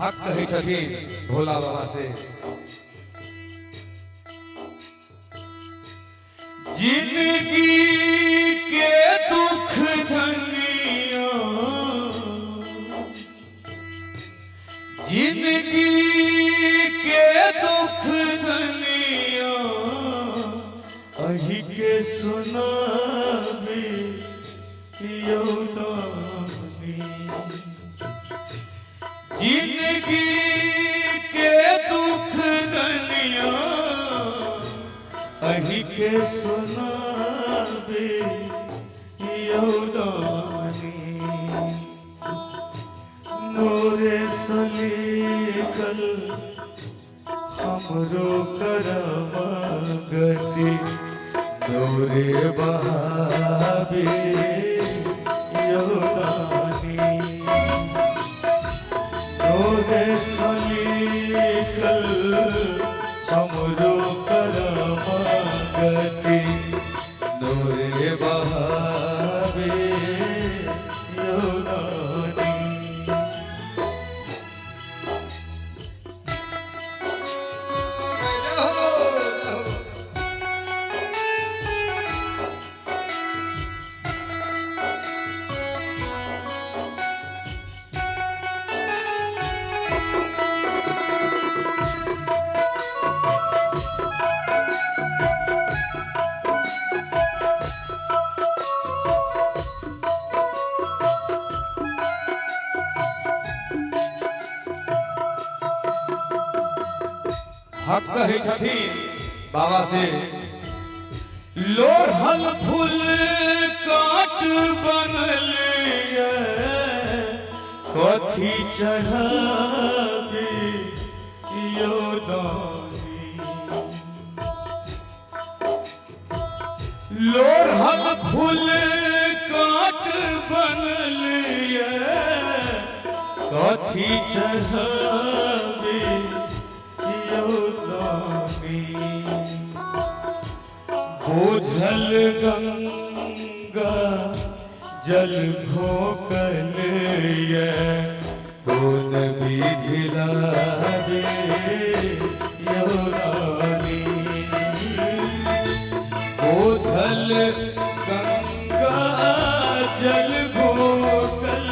हक कहे छथिन भोला बाबा से। जिंदगी के दुख धनिया, जिंदगी के दुख धनिया अही के सुनाबे यौदानी। जिंदगी के दुख धनिया अही के सुनाबे यौदानी। नूरे सलीकल हमरो करम गति, नूरे बहाबे यौदानी। नूरे सलीकल हमरो करम गति, नूरे बहाबे यौदानी। हक कहे छथिन बाबा से। लोढ़ल फूल काट बनल कथी चढ़ाबे यौदानी। लोढ़ल फूल काट बनल कथी चढ़ाबे यौदानी। बोझल गंगा जल घोकल कौन विधि लावे यौदानी। बोझल गंगा जल घोकल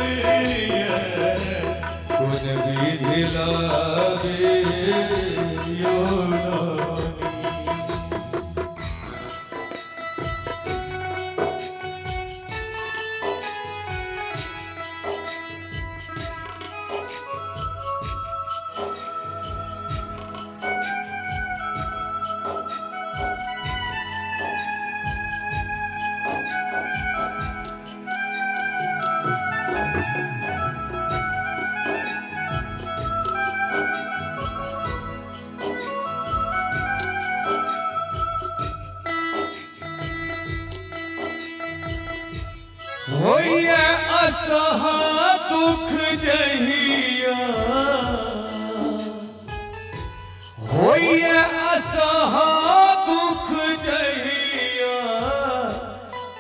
कौन विधि लावे यौदानी। होइए असहा दुख जहिया, होइए असहा दुख जहिया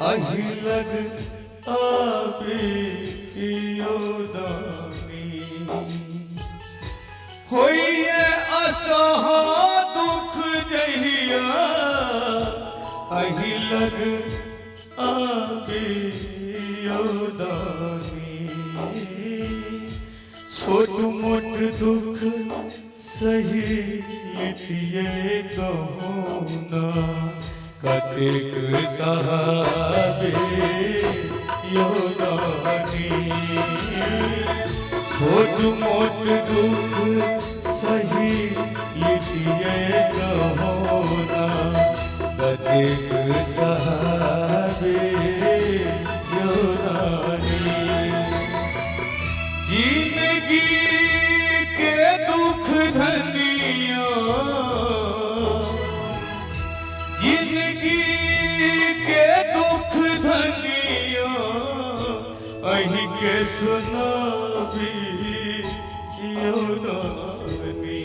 अही लग आबे यौदानी। होइए असहा दुख जहिया अही लग आबे यौदानी। छोट मोट दुख सही लिटिए कहूना, कतेक सहाबे यौदानी। छोट मोट दुख सही लिटिए कहूना, कतेक सहाबे यौदानी। जिंदगी के दुख धनिया, जिंदगी के दुख धनिया अही के सुनाबे यौदानी।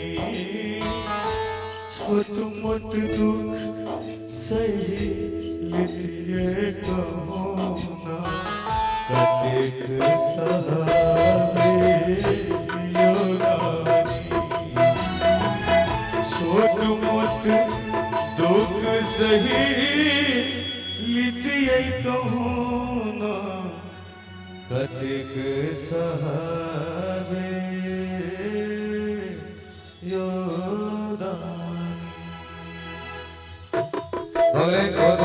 छोट मोट दुख सही लिटिए कहूना, कतेक सहाबे यौदानी। दुख सही लितियै कहूँ न कतिक सहारे योदान। बहुत